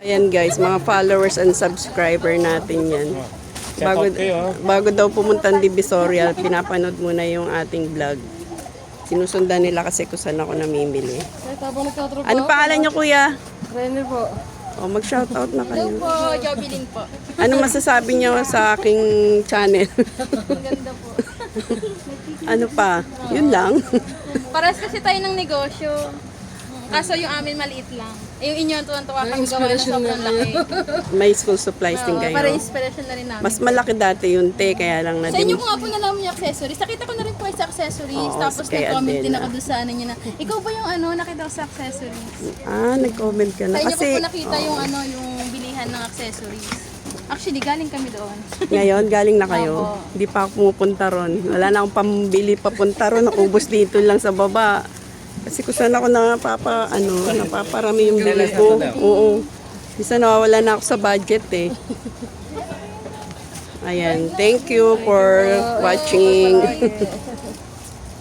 Ayan guys, mga followers and subscriber natin yan. Bago daw pumunta ng Divisoria, pinapanood muna yung ating vlog. Sinusundan nila kasi kung saan ako namimili. Ano pangalan niyo kuya? Rene po. O mag-shoutout na kayo. Po, Jobilin po. Ano masasabi niyo sa aking channel? Ang ganda po. Ano pa? Yun lang. Paras kasi tayo ng negosyo. Kaso yung amin maliit lang. Yung inyo ang tuwan-tuwa kami gawa na sobrang laki. May school supplies din kayo. Para inspiration na rin namin. Mas malaki dati yung te, kaya lang na Sa inyo din. ko nga po nalaman yung accessories. Nakita ko na rin po sa accessories. Oo, Tapos kay nag-comment din Adela. ako doon sa ano nyo na, ikaw ba yung ano, nakita ko sa accessories? Nag-comment ka Sa na. inyo ko Kasi po nakita yung ano, yung bilihan ng accessories. Actually, galing kami doon. ngayon, galing na kayo. Opo. Hindi pa ako pumupunta ron. Wala na akong pambili papunta ron. Nakubos dito lang sa baba. Kasi kung saan ako napaparami yung bili ko. Oo. Isa nawawala na ako sa budget eh. Ayan. Thank you for watching.